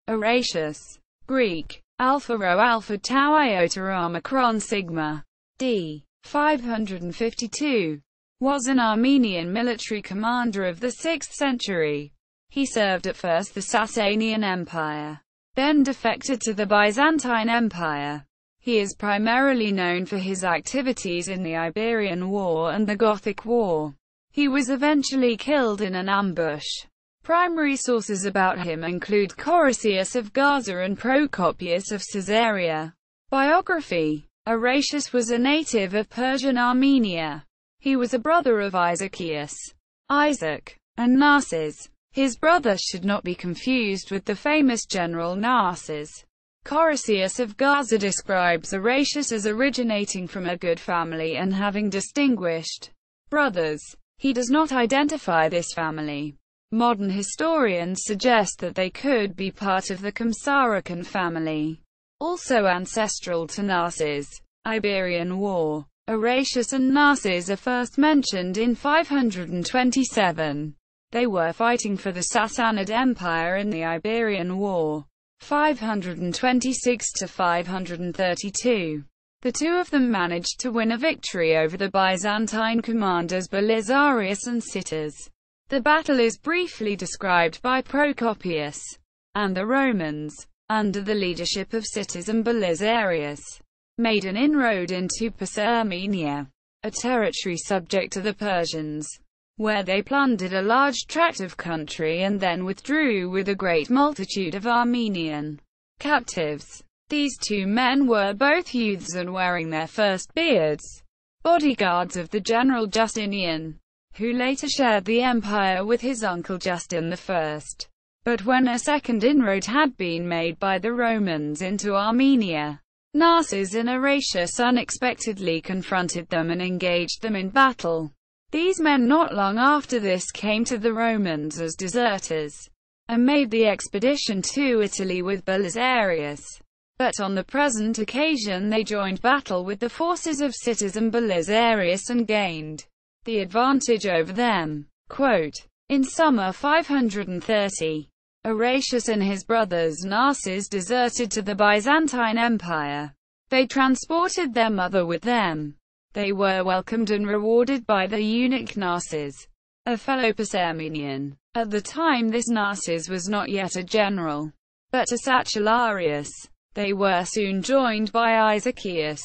Aratius. Greek. Alpha Rho Alpha Tau Iota Omicron Sigma. D. 552. Was an Armenian military commander of the 6th century. He served at first the Sasanian Empire, then defected to the Byzantine Empire. He is primarily known for his activities in the Iberian War and the Gothic War. He was eventually killed in an ambush. Primary sources about him include Choricius of Gaza and Procopius of Caesarea. Biography. Aratius was a native of Persian Armenia. He was a brother of Aratius, Isaac, and Narses. His brother should not be confused with the famous general Narses. Choricius of Gaza describes Aratius as originating from a good family and having distinguished brothers. He does not identify this family. Modern historians suggest that they could be part of the Caesarian family, also ancestral to Narses. Iberian War. Aratius and Narses are first mentioned in 527. They were fighting for the Sassanid Empire in the Iberian War, 526 to 532. The two of them managed to win a victory over the Byzantine commanders Belisarius and Citas. The battle is briefly described by Procopius, and the Romans, under the leadership of Citas and Belisarius, made an inroad into Armenia, a territory subject to the Persians, where they plundered a large tract of country and then withdrew with a great multitude of Armenian captives. These two men were both youths and wearing their first beards, bodyguards of the general Justinian, who later shared the empire with his uncle Justin I. But when a second inroad had been made by the Romans into Armenia, Narses and Aratius unexpectedly confronted them and engaged them in battle. These men not long after this came to the Romans as deserters, and made the expedition to Italy with Belisarius. But on the present occasion they joined battle with the forces of Citas and Belisarius and gained the advantage over them. Quote, in summer 530, Aratius and his brothers Narses deserted to the Byzantine Empire. They transported their mother with them. They were welcomed and rewarded by the eunuch Narses, a fellow Armenian. At the time this Narses was not yet a general, but a Sacellarius. They were soon joined by Isachius.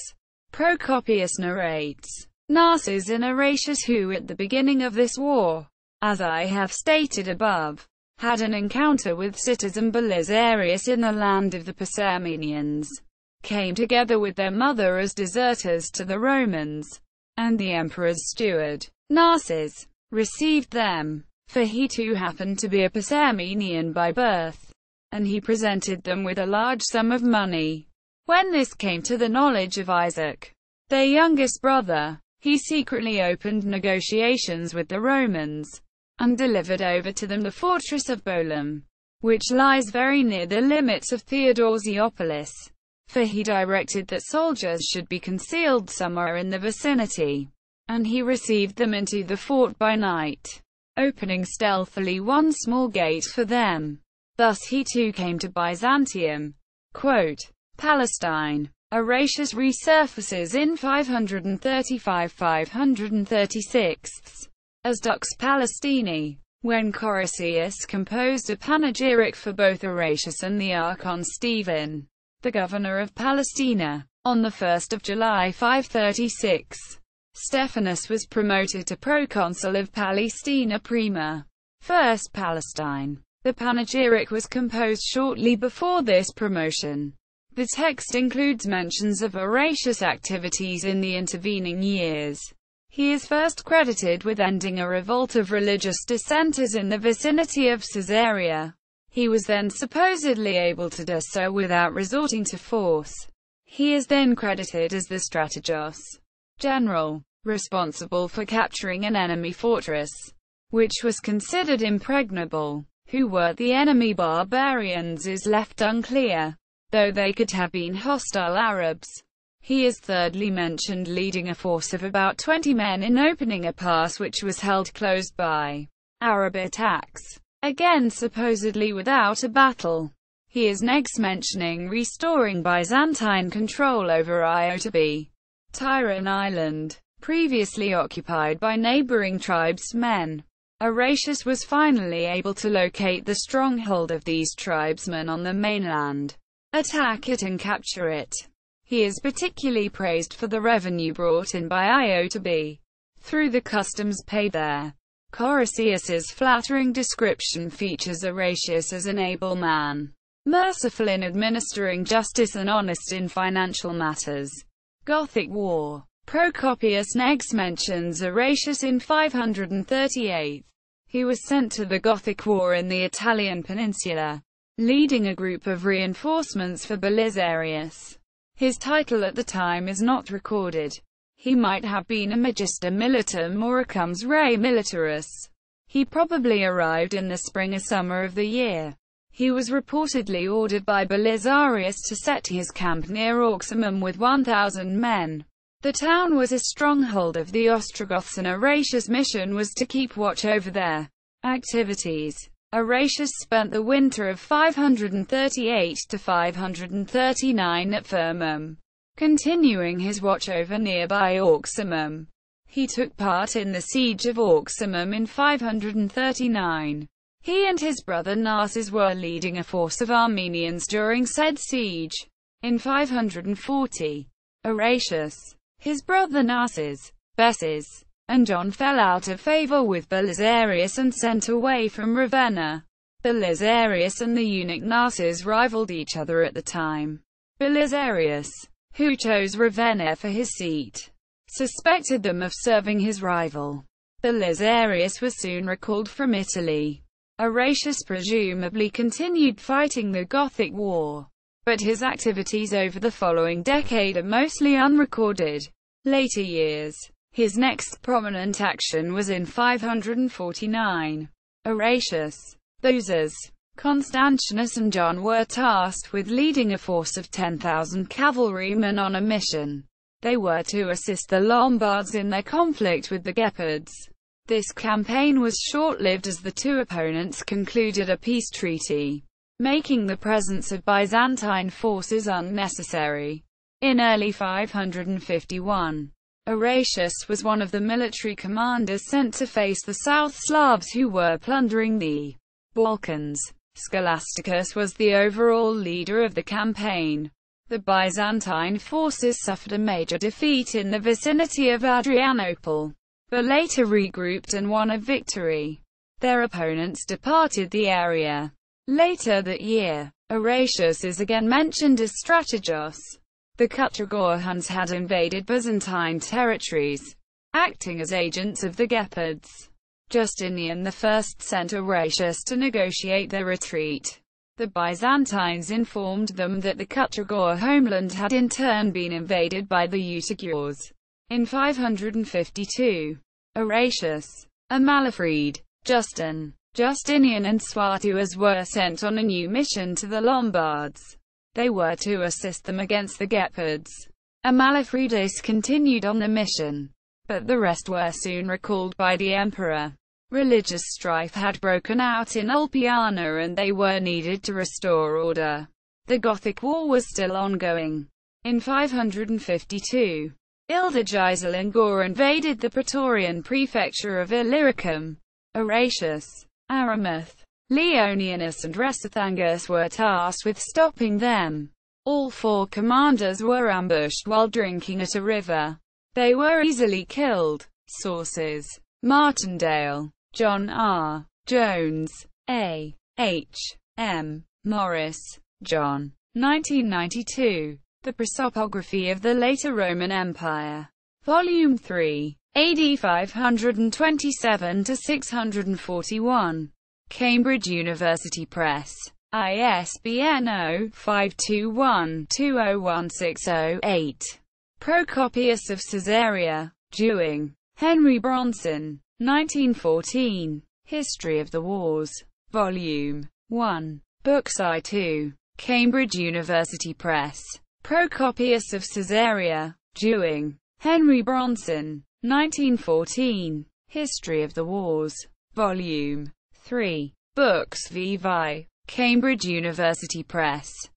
Procopius narrates, Narses and Aratius, who at the beginning of this war, as I have stated above, had an encounter with Citas and Belisarius in the land of the Armenians, came together with their mother as deserters to the Romans, and the emperor's steward, Narses, received them, for he too happened to be a Armenian by birth, and he presented them with a large sum of money. When this came to the knowledge of Isaac, their youngest brother, he secretly opened negotiations with the Romans, and delivered over to them the fortress of Boulum, which lies very near the limits of Theodosiopolis, for he directed that soldiers should be concealed somewhere in the vicinity, and he received them into the fort by night, opening stealthily one small gate for them. Thus he too came to Byzantium. Quote, Palestine. Aratius resurfaces in 535–536 as Dux Palestini, when Choricius composed a panegyric for both Aratius and the Archon Stephen, the governor of Palestina. On the 1st of July 536, Stephanus was promoted to proconsul of Palestina Prima, First Palestine. The panegyric was composed shortly before this promotion. The text includes mentions of Aratius' activities in the intervening years. He is first credited with ending a revolt of religious dissenters in the vicinity of Caesarea. He was then supposedly able to do so without resorting to force. He is then credited as the strategos general, responsible for capturing an enemy fortress, which was considered impregnable. Who were the enemy barbarians is left unclear, though they could have been hostile Arabs. He is thirdly mentioned leading a force of about 20 men in opening a pass which was held closed by Arab attacks, again supposedly without a battle. He is next mentioning restoring Byzantine control over Iotobi, Tyrian island, previously occupied by neighboring tribesmen. Aratius was finally able to locate the stronghold of these tribesmen on the mainland, attack it and capture it. He is particularly praised for the revenue brought in by Iotobi through the customs paid there. Choricius's flattering description features Aratius as an able man, merciful in administering justice and honest in financial matters. Gothic War. Procopius next mentions Aratius in 538. He was sent to the Gothic War in the Italian peninsula, leading a group of reinforcements for Belisarius. His title at the time is not recorded. He might have been a Magister Militum or a Comes Rei Militaris. He probably arrived in the spring or summer of the year. He was reportedly ordered by Belisarius to set his camp near Auximum with 1,000 men. The town was a stronghold of the Ostrogoths and Aratius' mission was to keep watch over their activities. Aratius spent the winter of 538 to 539 at Firmum, continuing his watch over nearby Auximum. He took part in the siege of Auximum in 539. He and his brother Narses were leading a force of Armenians during said siege. In 540, Aratius, his brother Narses, Besses, and John fell out of favor with Belisarius and sent away from Ravenna. Belisarius and the eunuch Narses rivaled each other at the time. Belisarius, who chose Ravenna for his seat, suspected them of serving his rival. Belisarius was soon recalled from Italy. Aratius presumably continued fighting the Gothic War, but his activities over the following decade are mostly unrecorded. Later years. His next prominent action was in 549. Aratius, Thosas, Constantinus and John were tasked with leading a force of 10,000 cavalrymen on a mission. They were to assist the Lombards in their conflict with the Gepids. This campaign was short-lived as the two opponents concluded a peace treaty, making the presence of Byzantine forces unnecessary. In early 551, Aratius was one of the military commanders sent to face the South Slavs who were plundering the Balkans. Scholasticus was the overall leader of the campaign. The Byzantine forces suffered a major defeat in the vicinity of Adrianople, but later regrouped and won a victory. Their opponents departed the area. Later that year, Aratius is again mentioned as strategos. The Kutragor Huns had invaded Byzantine territories, acting as agents of the Gepids. Justinian I sent Aratius to negotiate their retreat. The Byzantines informed them that the Kutragor homeland had in turn been invaded by the Eutagors. In 552, Aratius, Amalafrid, Justinian and Suatuas were sent on a new mission to the Lombards. They were to assist them against the Gepids. Amalafrides continued on the mission, but the rest were soon recalled by the emperor. Religious strife had broken out in Ulpiana and they were needed to restore order. The Gothic War was still ongoing. In 552, Ildegisel and Gore invaded the Praetorian prefecture of Illyricum. Aratius, Aramuth, Leonianus and Resathangus were tasked with stopping them. All four commanders were ambushed while drinking at a river. They were easily killed. Sources: Martindale, John R. Jones, A. H. M. Morris, John. 1992. The Prosopography of the Later Roman Empire. Volume 3. AD 527 to 641. Cambridge University Press. ISBN 0-521-20160-8. Procopius of Caesarea. Dewing, Henry Bronson. 1914. History of the Wars. Volume 1. Books I2. Cambridge University Press. Procopius of Caesarea. Dewing, Henry Bronson. 1914. History of the Wars. Volume 3. Books VI. Cambridge University Press.